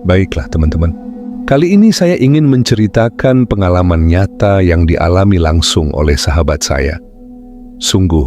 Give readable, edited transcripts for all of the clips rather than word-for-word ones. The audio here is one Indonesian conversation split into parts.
Baiklah teman-teman, kali ini saya ingin menceritakan pengalaman nyata yang dialami langsung oleh sahabat saya. Sungguh,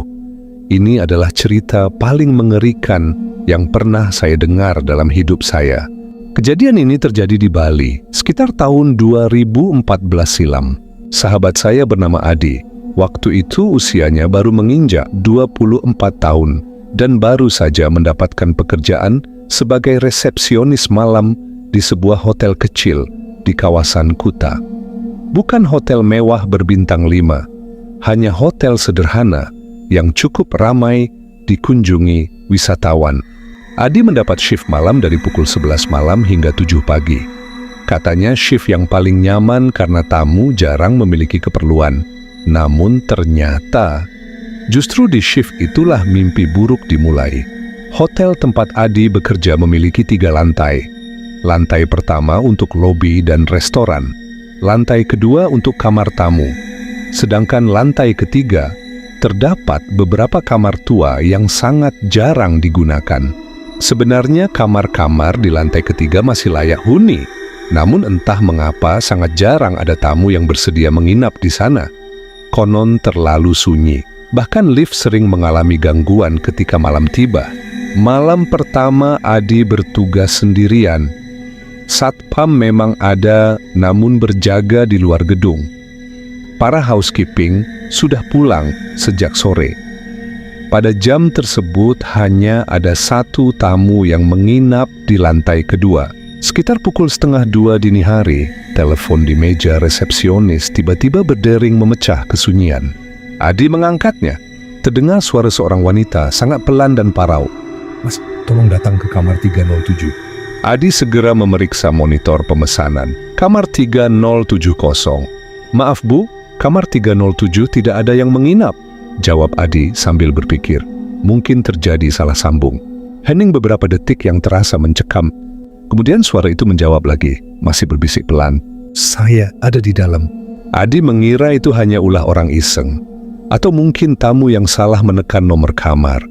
ini adalah cerita paling mengerikan yang pernah saya dengar dalam hidup saya. Kejadian ini terjadi di Bali, sekitar tahun 2014 silam. Sahabat saya bernama Adi. Waktu itu usianya baru menginjak 24 tahun dan baru saja mendapatkan pekerjaan sebagai resepsionis malam di sebuah hotel kecil di kawasan Kuta. Bukan hotel mewah berbintang 5, hanya hotel sederhana yang cukup ramai dikunjungi wisatawan. Adi mendapat shift malam dari pukul 11 malam hingga 7 pagi. Katanya shift yang paling nyaman karena tamu jarang memiliki keperluan. Namun ternyata, justru di shift itulah mimpi buruk dimulai. Hotel tempat Adi bekerja memiliki 3 lantai. Lantai pertama untuk lobi dan restoran. Lantai kedua untuk kamar tamu. Sedangkan lantai ketiga, terdapat beberapa kamar tua yang sangat jarang digunakan. Sebenarnya kamar-kamar di lantai ketiga masih layak huni, namun entah mengapa sangat jarang ada tamu yang bersedia menginap di sana. Konon terlalu sunyi, bahkan lift sering mengalami gangguan ketika malam tiba. Malam pertama Adi bertugas sendirian. Satpam memang ada, namun berjaga di luar gedung. Para housekeeping sudah pulang sejak sore. Pada jam tersebut hanya ada 1 tamu yang menginap di lantai kedua. Sekitar pukul 1:30 dini hari, telepon di meja resepsionis tiba-tiba berdering memecah kesunyian. Adi mengangkatnya. Terdengar suara seorang wanita sangat pelan dan parau. "Mas, tolong datang ke kamar 307. Adi segera memeriksa monitor pemesanan. Kamar 3070. "Maaf Bu, kamar 307 tidak ada yang menginap," jawab Adi sambil berpikir. Mungkin terjadi salah sambung. Hening beberapa detik yang terasa mencekam. Kemudian suara itu menjawab lagi, masih berbisik pelan. "Saya ada di dalam." Adi mengira itu hanya ulah orang iseng. Atau mungkin tamu yang salah menekan nomor kamar.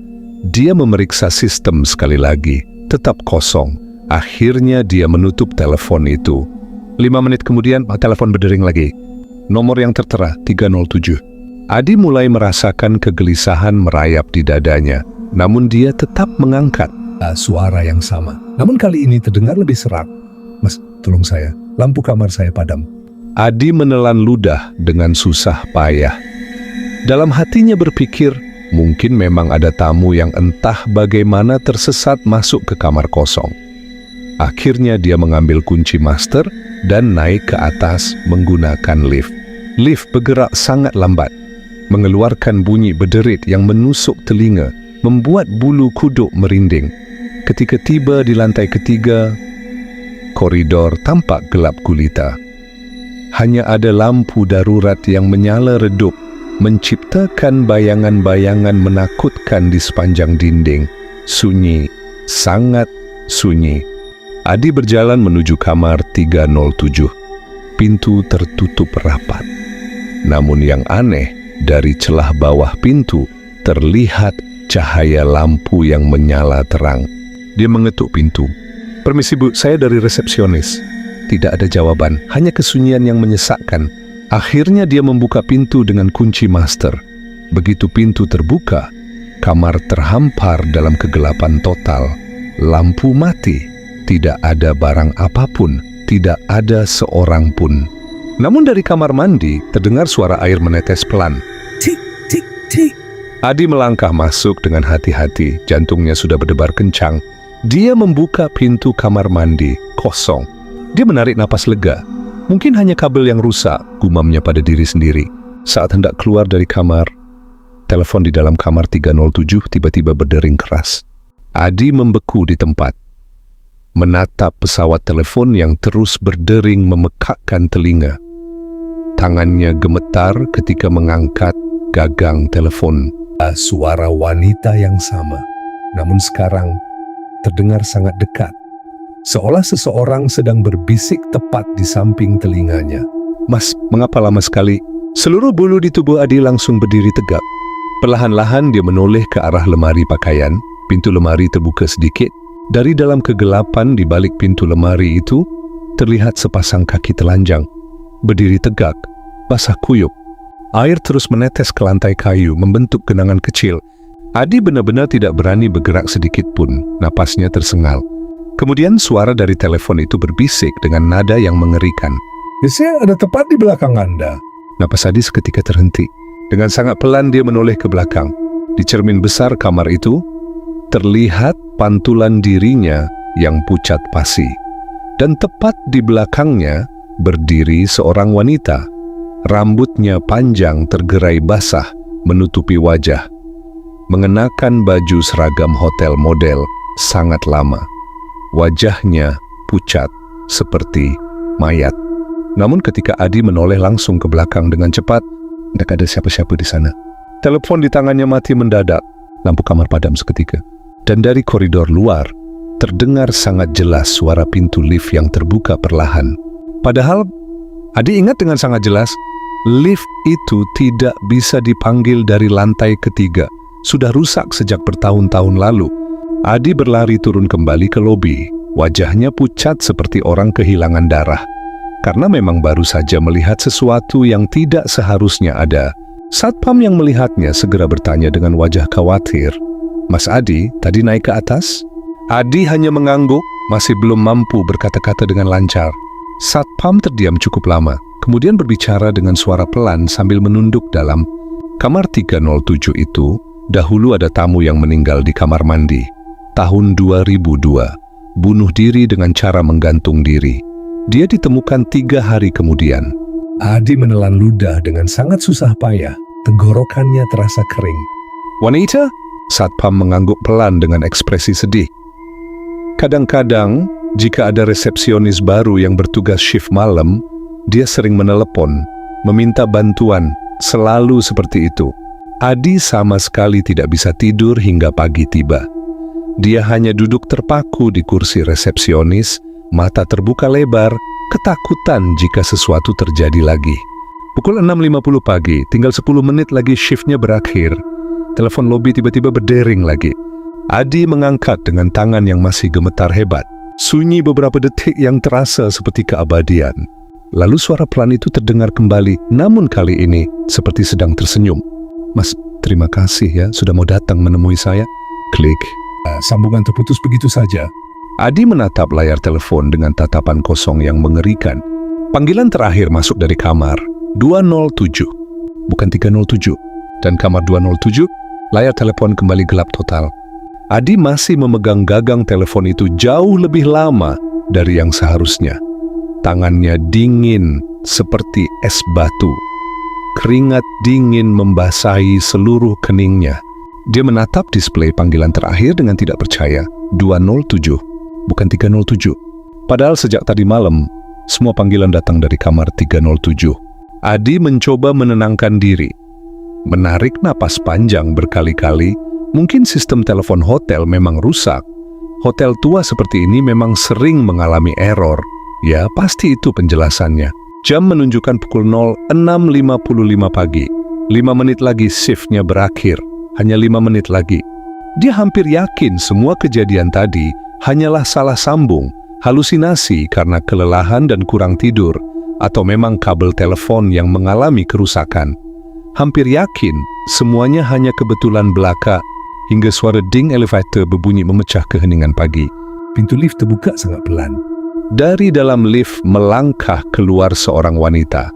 Dia memeriksa sistem sekali lagi, tetap kosong. Akhirnya dia menutup telepon itu. 5 menit kemudian, telepon berdering lagi. Nomor yang tertera, 307. Adi mulai merasakan kegelisahan merayap di dadanya, namun dia tetap mengangkat. Suara yang sama, namun kali ini terdengar lebih serak. "Mas, tolong saya, lampu kamar saya padam." Adi menelan ludah dengan susah payah. Dalam hatinya berpikir, mungkin memang ada tamu yang entah bagaimana tersesat masuk ke kamar kosong. Akhirnya dia mengambil kunci master dan naik ke atas menggunakan lift. Lift bergerak sangat lambat, mengeluarkan bunyi berderit yang menusuk telinga, membuat bulu kuduk merinding. Ketika tiba di lantai ketiga, koridor tampak gelap gulita. Hanya ada lampu darurat yang menyala redup, menciptakan bayangan-bayangan menakutkan di sepanjang dinding. Sunyi, sangat sunyi. Adi berjalan menuju kamar 307. Pintu tertutup rapat. Namun yang aneh, dari celah bawah pintu terlihat cahaya lampu yang menyala terang. Dia mengetuk pintu. "Permisi Bu, saya dari resepsionis." Tidak ada jawaban, hanya kesunyian yang menyesakkan. Akhirnya dia membuka pintu dengan kunci master. Begitu pintu terbuka, kamar terhampar dalam kegelapan total. Lampu mati, tidak ada barang apapun, tidak ada seorang pun. Namun dari kamar mandi terdengar suara air menetes pelan. Tik, tik, tik. Adi melangkah masuk dengan hati-hati, jantungnya sudah berdebar kencang. Dia membuka pintu kamar mandi, kosong. Dia menarik napas lega. Mungkin hanya kabel yang rusak, gumamnya pada diri sendiri. Saat hendak keluar dari kamar, telepon di dalam kamar 307 tiba-tiba berdering keras. Adi membeku di tempat, menatap pesawat telepon yang terus berdering memekakkan telinga. Tangannya gemetar ketika mengangkat gagang telepon. Suara wanita yang sama, namun sekarang terdengar sangat dekat. Seolah seseorang sedang berbisik tepat di samping telinganya. "Mas, mengapa lama sekali?" Seluruh bulu di tubuh Adi langsung berdiri tegak. Perlahan-lahan dia menoleh ke arah lemari pakaian. Pintu lemari terbuka sedikit. Dari dalam kegelapan di balik pintu lemari itu, terlihat sepasang kaki telanjang, berdiri tegak, basah kuyup. Air terus menetes ke lantai kayu, membentuk genangan kecil. Adi benar-benar tidak berani bergerak sedikit pun, napasnya tersengal. Kemudian suara dari telepon itu berbisik dengan nada yang mengerikan. Saya ada tepat di belakang Anda. Napas Adi seketika terhenti. Dengan sangat pelan dia menoleh ke belakang. Di cermin besar kamar itu, terlihat pantulan dirinya yang pucat pasi. Dan tepat di belakangnya berdiri seorang wanita. Rambutnya panjang tergerai basah menutupi wajah. Mengenakan baju seragam hotel model sangat lama. Wajahnya pucat seperti mayat. Namun ketika Adi menoleh langsung ke belakang dengan cepat, tidak ada siapa-siapa di sana. Telepon di tangannya mati mendadak. Lampu kamar padam seketika. Dan dari koridor luar, terdengar sangat jelas suara pintu lift yang terbuka perlahan. Padahal, Adi ingat dengan sangat jelas, lift itu tidak bisa dipanggil dari lantai ketiga. Sudah rusak sejak bertahun-tahun lalu. Adi berlari turun kembali ke lobi. Wajahnya pucat seperti orang kehilangan darah. Karena memang baru saja melihat sesuatu yang tidak seharusnya ada. Satpam yang melihatnya segera bertanya dengan wajah khawatir, "Mas Adi, tadi naik ke atas?" Adi hanya mengangguk, masih belum mampu berkata-kata dengan lancar. Satpam terdiam cukup lama, kemudian berbicara dengan suara pelan sambil menunduk dalam. Kamar 307 itu, dahulu ada tamu yang meninggal di kamar mandi. Tahun 2002, bunuh diri dengan cara menggantung diri. Dia ditemukan 3 hari kemudian. Adi menelan ludah dengan sangat susah payah. Tenggorokannya terasa kering. "Wanita?" Satpam mengangguk pelan dengan ekspresi sedih. Kadang-kadang, jika ada resepsionis baru yang bertugas shift malam, dia sering menelepon, meminta bantuan, selalu seperti itu. Adi sama sekali tidak bisa tidur hingga pagi tiba. Dia hanya duduk terpaku di kursi resepsionis, mata terbuka lebar, ketakutan jika sesuatu terjadi lagi. Pukul 6.50 pagi, tinggal 10 menit lagi shiftnya berakhir. Telepon lobi tiba-tiba berdering lagi. Adi mengangkat dengan tangan yang masih gemetar hebat. Sunyi beberapa detik yang terasa seperti keabadian. Lalu suara pelan itu terdengar kembali, namun kali ini seperti sedang tersenyum. "Mas, terima kasih ya sudah mau datang menemui saya." Klik. Sambungan terputus begitu saja. Adi menatap layar telepon dengan tatapan kosong yang mengerikan. Panggilan terakhir masuk dari kamar 207, bukan 307. Dan kamar 207, layar telepon kembali gelap total. Adi masih memegang gagang telepon itu jauh lebih lama dari yang seharusnya. Tangannya dingin seperti es batu. Keringat dingin membasahi seluruh keningnya. Dia menatap display panggilan terakhir dengan tidak percaya. 207, bukan 307. Padahal sejak tadi malam, semua panggilan datang dari kamar 307. Adi mencoba menenangkan diri. Menarik napas panjang berkali-kali. Mungkin sistem telepon hotel memang rusak. Hotel tua seperti ini memang sering mengalami error. Ya, pasti itu penjelasannya. Jam menunjukkan pukul 06.55 pagi. 5 menit lagi shiftnya berakhir. Hanya 5 menit lagi. Dia hampir yakin semua kejadian tadi hanyalah salah sambung, halusinasi karena kelelahan dan kurang tidur, atau memang kabel telepon yang mengalami kerusakan. Hampir yakin semuanya hanya kebetulan belaka, hingga suara ding elevator berbunyi memecah keheningan pagi. Pintu lift terbuka sangat pelan. Dari dalam lift melangkah keluar seorang wanita.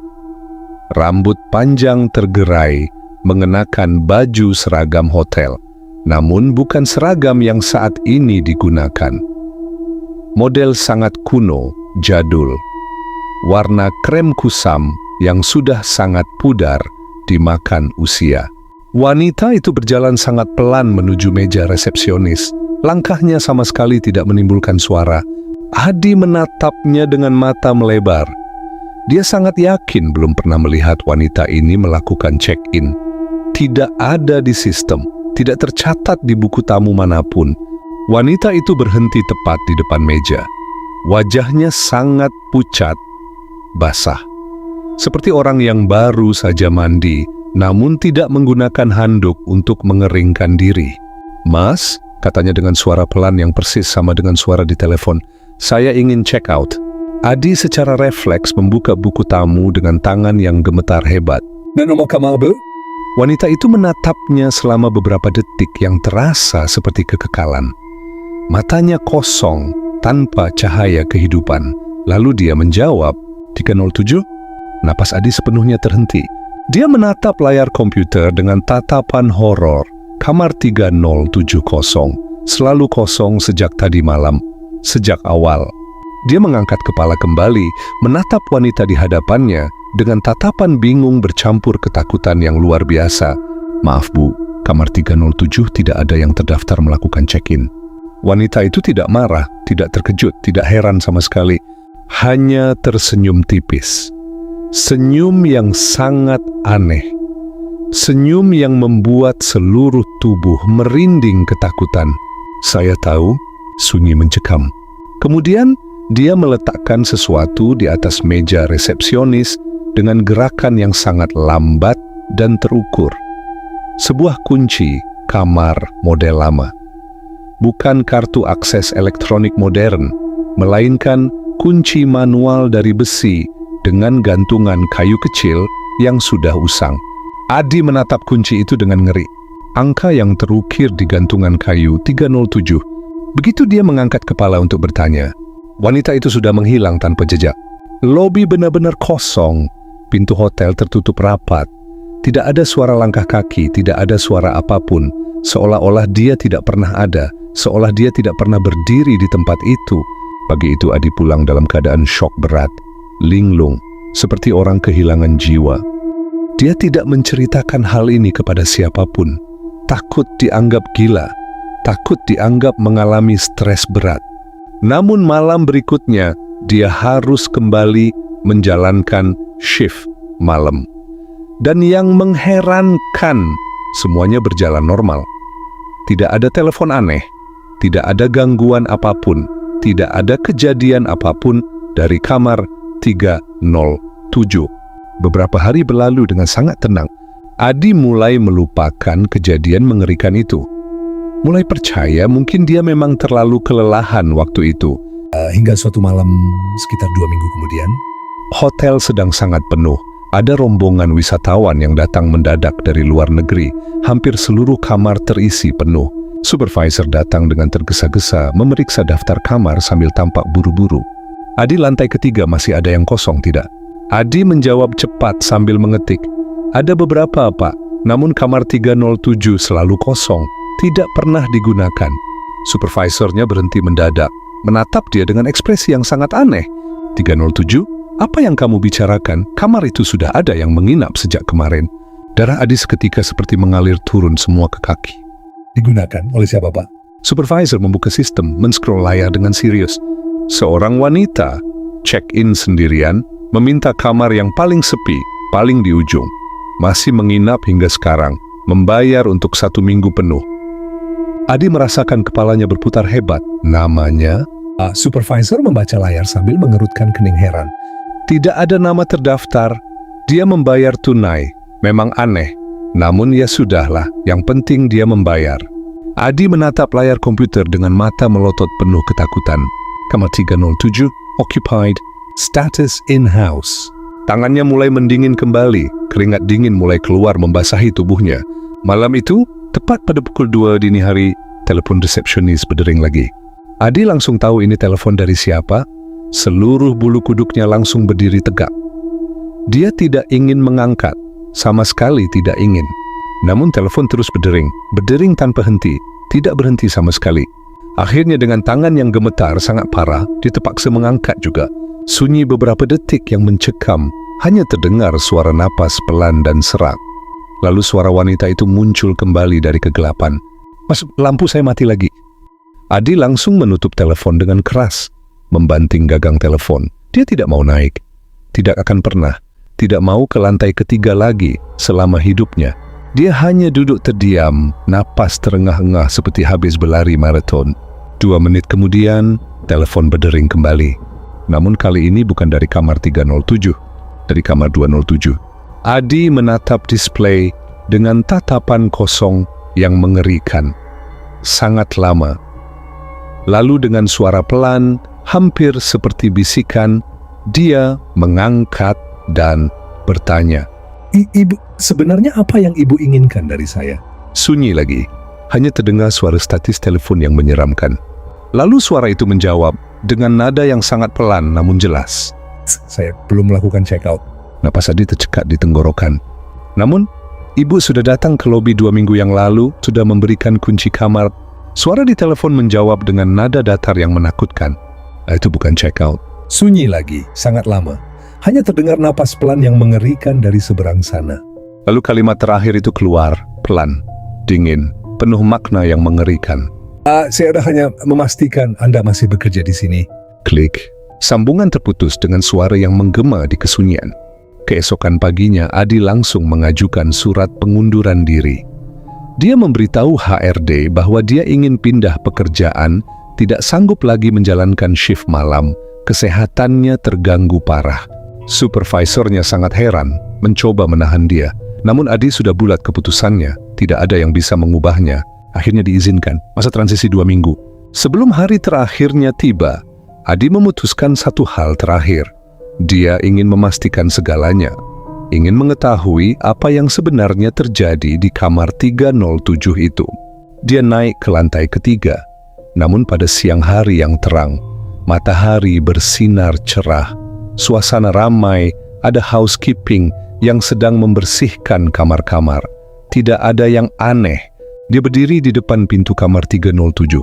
Rambut panjang tergerai, mengenakan baju seragam hotel, namun bukan seragam yang saat ini digunakan. Model sangat kuno, jadul. Warna krem kusam yang sudah sangat pudar dimakan usia. Wanita itu berjalan sangat pelan menuju meja resepsionis. Langkahnya sama sekali tidak menimbulkan suara. Adi menatapnya dengan mata melebar. Dia sangat yakin belum pernah melihat wanita ini melakukan check-in. Tidak ada di sistem, tidak tercatat di buku tamu manapun. Wanita itu berhenti tepat di depan meja. Wajahnya sangat pucat, basah. Seperti orang yang baru saja mandi, namun tidak menggunakan handuk untuk mengeringkan diri. "Mas," Katanya dengan suara pelan yang persis sama dengan suara di telepon. "Saya ingin check out." Adi secara refleks membuka buku tamu dengan tangan yang gemetar hebat. Dan nomor kamar, Bu? Wanita itu menatapnya selama beberapa detik yang terasa seperti kekekalan. Matanya kosong, tanpa cahaya kehidupan. Lalu dia menjawab, 307? Napas Adi sepenuhnya terhenti. Dia menatap layar komputer dengan tatapan horor. Kamar 3070, selalu kosong sejak tadi malam, sejak awal. Dia mengangkat kepala kembali, menatap wanita di hadapannya dengan tatapan bingung bercampur ketakutan yang luar biasa. "Maaf Bu, kamar 307 tidak ada yang terdaftar melakukan check-in." Wanita itu tidak marah, tidak terkejut, tidak heran sama sekali. Hanya tersenyum tipis. Senyum yang sangat aneh. Senyum yang membuat seluruh tubuh merinding ketakutan. "Saya tahu," sunyi mencekam. Kemudian dia meletakkan sesuatu di atas meja resepsionis dengan gerakan yang sangat lambat dan terukur. Sebuah kunci kamar model lama. Bukan kartu akses elektronik modern, melainkan kunci manual dari besi dengan gantungan kayu kecil yang sudah usang. Adi menatap kunci itu dengan ngeri. Angka yang terukir di gantungan kayu 307. Begitu dia mengangkat kepala untuk bertanya, wanita itu sudah menghilang tanpa jejak. Lobi benar-benar kosong. Pintu hotel tertutup rapat. Tidak ada suara langkah kaki, tidak ada suara apapun. Seolah-olah dia tidak pernah ada, seolah dia tidak pernah berdiri di tempat itu. Pagi itu Adi pulang dalam keadaan syok berat, linglung, seperti orang kehilangan jiwa. Dia tidak menceritakan hal ini kepada siapapun. Takut dianggap gila, takut dianggap mengalami stres berat. Namun malam berikutnya, dia harus kembali menjalankan shift malam. Dan yang mengherankan, semuanya berjalan normal. Tidak ada telepon aneh, tidak ada gangguan apapun, tidak ada kejadian apapun dari kamar 307. Beberapa hari berlalu dengan sangat tenang. Adi mulai melupakan kejadian mengerikan itu. Mulai percaya mungkin dia memang terlalu kelelahan waktu itu. Hingga suatu malam sekitar 2 minggu kemudian, Hotel sedang sangat penuh. Ada rombongan wisatawan yang datang mendadak dari luar negeri. Hampir seluruh kamar terisi penuh. Supervisor datang dengan tergesa-gesa memeriksa daftar kamar sambil tampak buru-buru. "Adi, lantai ketiga masih ada yang kosong tidak?" Adi menjawab cepat sambil mengetik, "Ada beberapa, Pak. Namun kamar 307 selalu kosong, tidak pernah digunakan." Supervisornya berhenti mendadak, menatap dia dengan ekspresi yang sangat aneh. 307? Apa yang kamu bicarakan? Kamar itu sudah ada yang menginap sejak kemarin." Darah Adi seketika seperti mengalir turun semua ke kaki. "Digunakan oleh siapa, Pak?" Supervisor membuka sistem, men-scroll layar dengan serius. Seorang wanita, check-in sendirian, meminta kamar yang paling sepi, paling di ujung. Masih menginap hingga sekarang, membayar untuk 1 minggu penuh. Adi merasakan kepalanya berputar hebat. Namanya? Supervisor membaca layar sambil mengerutkan kening heran. Tidak ada nama terdaftar. Dia membayar tunai. Memang aneh. Namun ya sudahlah, yang penting dia membayar. Adi menatap layar komputer dengan mata melotot penuh ketakutan. Kamar 307, occupied, status in-house. Tangannya mulai mendingin kembali, keringat dingin mulai keluar membasahi tubuhnya. Malam itu, tepat pada pukul 2 dini hari, telepon resepsionis berdering lagi. Adi langsung tahu ini telepon dari siapa. Seluruh bulu kuduknya langsung berdiri tegak. Dia tidak ingin mengangkat, sama sekali tidak ingin. Namun telepon terus berdering tanpa henti, tidak berhenti sama sekali. Akhirnya dengan tangan yang gemetar sangat parah, dia terpaksa mengangkat juga. Sunyi beberapa detik yang mencekam, hanya terdengar suara napas pelan dan serak. Lalu suara wanita itu muncul kembali dari kegelapan. "Mas, lampu saya mati lagi." Adi langsung menutup telepon dengan keras, membanting gagang telepon. Dia tidak mau naik, tidak akan pernah, tidak mau ke lantai ketiga lagi selama hidupnya. Dia hanya duduk terdiam, napas terengah-engah seperti habis berlari maraton. 2 menit kemudian, telepon berdering kembali. Namun kali ini bukan dari kamar 307, dari kamar 207. Adi menatap display dengan tatapan kosong yang mengerikan. sangat lama. Lalu dengan suara pelan, hampir seperti bisikan, dia mengangkat dan bertanya. Ibu, sebenarnya apa yang ibu inginkan dari saya? Sunyi lagi, hanya terdengar suara statis telepon yang menyeramkan. Lalu suara itu menjawab dengan nada yang sangat pelan namun jelas. Saya belum melakukan check out. Napas Adi tercekat di tenggorokan. Namun, ibu sudah datang ke lobi 2 minggu yang lalu, sudah memberikan kunci kamar. Suara di telepon menjawab dengan nada datar yang menakutkan. Itu bukan check out. Sunyi lagi, sangat lama. Hanya terdengar napas pelan yang mengerikan dari seberang sana. Lalu kalimat terakhir itu keluar, pelan, dingin, penuh makna yang mengerikan. Saya hanya memastikan Anda masih bekerja di sini. Klik. Sambungan terputus dengan suara yang menggema di kesunyian. Keesokan paginya, Adi langsung mengajukan surat pengunduran diri. Dia memberitahu HRD bahwa dia ingin pindah pekerjaan, tidak sanggup lagi menjalankan shift malam, kesehatannya terganggu parah. Supervisornya sangat heran, mencoba menahan dia. Namun Adi sudah bulat keputusannya, tidak ada yang bisa mengubahnya. Akhirnya diizinkan, masa transisi 2 minggu. Sebelum hari terakhirnya tiba, Adi memutuskan satu hal terakhir. Dia ingin memastikan segalanya. Ingin mengetahui apa yang sebenarnya terjadi di kamar 307 itu. Dia naik ke lantai ketiga. Namun pada siang hari yang terang, matahari bersinar cerah. Suasana ramai, ada housekeeping yang sedang membersihkan kamar-kamar. Tidak ada yang aneh. Dia berdiri di depan pintu kamar 307.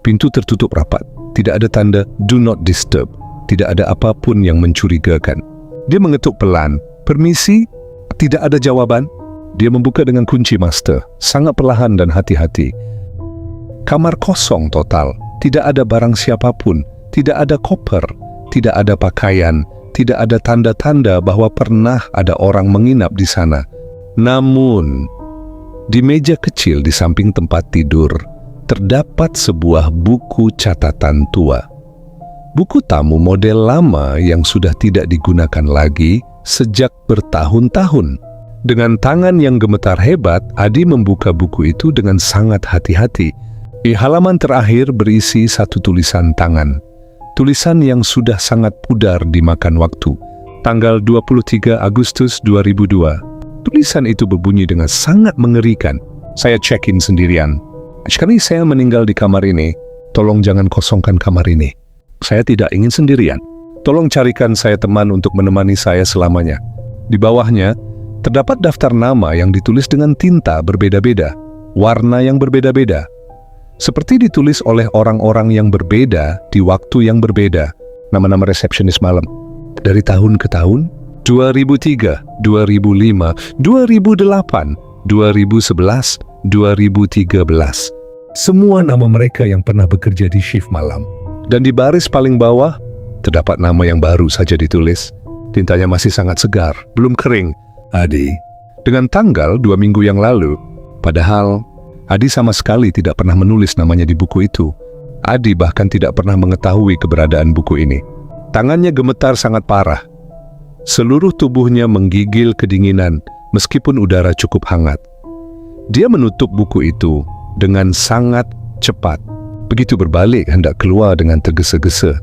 Pintu tertutup rapat. Tidak ada tanda do not disturb. Tidak ada apapun yang mencurigakan. Dia mengetuk pelan. Permisi? Tidak ada jawaban. Dia membuka dengan kunci master. Sangat perlahan dan hati-hati. Kamar kosong total. Tidak ada barang siapapun. Tidak ada koper. Tidak ada pakaian, tidak ada tanda-tanda bahwa pernah ada orang menginap di sana. Namun, di meja kecil di samping tempat tidur, terdapat sebuah buku catatan tua. Buku tamu model lama yang sudah tidak digunakan lagi sejak bertahun-tahun. Dengan tangan yang gemetar hebat, Adi membuka buku itu dengan sangat hati-hati. Di halaman terakhir berisi satu tulisan tangan. Tulisan yang sudah sangat pudar dimakan waktu. Tanggal 23 Agustus 2002. Tulisan itu berbunyi dengan sangat mengerikan. Saya check-in sendirian. Sekali saya meninggal di kamar ini, tolong jangan kosongkan kamar ini. Saya tidak ingin sendirian. Tolong carikan saya teman untuk menemani saya selamanya. Di bawahnya, terdapat daftar nama yang ditulis dengan tinta berbeda-beda, warna yang berbeda-beda. Seperti ditulis oleh orang-orang yang berbeda di waktu yang berbeda. Nama-nama resepsionis malam. Dari tahun ke tahun, 2003, 2005, 2008, 2011, 2013. Semua nama mereka yang pernah bekerja di shift malam. Dan di baris paling bawah, terdapat nama yang baru saja ditulis. Tintanya masih sangat segar, belum kering. Adi. Dengan tanggal 2 minggu yang lalu. Padahal Adi sama sekali tidak pernah menulis namanya di buku itu. Adi bahkan tidak pernah mengetahui keberadaan buku ini. Tangannya gemetar sangat parah. Seluruh tubuhnya menggigil kedinginan meskipun udara cukup hangat. Dia menutup buku itu dengan sangat cepat. Begitu berbalik hendak keluar dengan tergesa-gesa.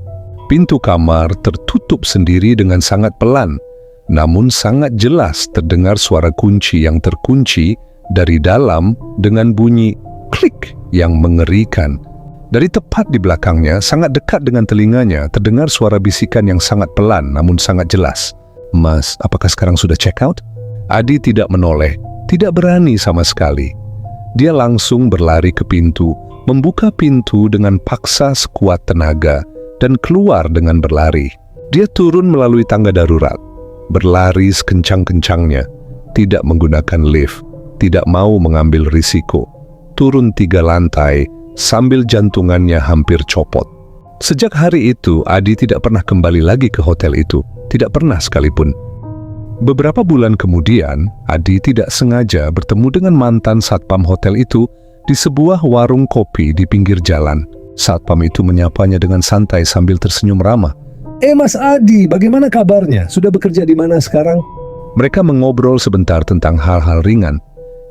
Pintu kamar tertutup sendiri dengan sangat pelan. Namun sangat jelas terdengar suara kunci yang terkunci dari dalam dengan bunyi klik yang mengerikan. Dari tepat di belakangnya, sangat dekat dengan telinganya, terdengar suara bisikan yang sangat pelan namun sangat jelas. Mas, apakah sekarang sudah check out? Adi tidak menoleh, tidak berani sama sekali. Dia langsung berlari ke pintu, membuka pintu dengan paksa sekuat tenaga, dan keluar dengan berlari. Dia turun melalui tangga darurat, berlari sekencang-kencangnya, tidak menggunakan lift. Tidak mau mengambil risiko, turun 3 lantai sambil jantungannya hampir copot. Sejak hari itu, Adi tidak pernah kembali lagi ke hotel itu, tidak pernah sekalipun. Beberapa bulan kemudian, Adi tidak sengaja bertemu dengan mantan satpam hotel itu di sebuah warung kopi di pinggir jalan. Satpam itu menyapanya dengan santai sambil tersenyum ramah. Mas Adi, bagaimana kabarnya? Sudah bekerja di mana sekarang? Mereka mengobrol sebentar tentang hal-hal ringan.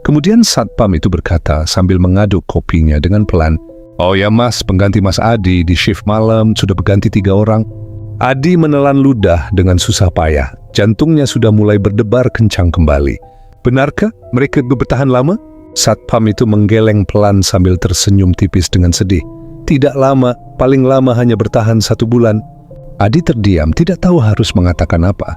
Kemudian satpam itu berkata sambil mengaduk kopinya dengan pelan, "Oh ya mas, pengganti Mas Adi di shift malam sudah berganti 3 orang." Adi menelan ludah dengan susah payah. Jantungnya sudah mulai berdebar kencang kembali. "Benarkah mereka bertahan lama?" Satpam itu menggeleng pelan sambil tersenyum tipis dengan sedih. "Tidak lama, paling lama hanya bertahan 1 bulan." Adi terdiam, tidak tahu harus mengatakan apa.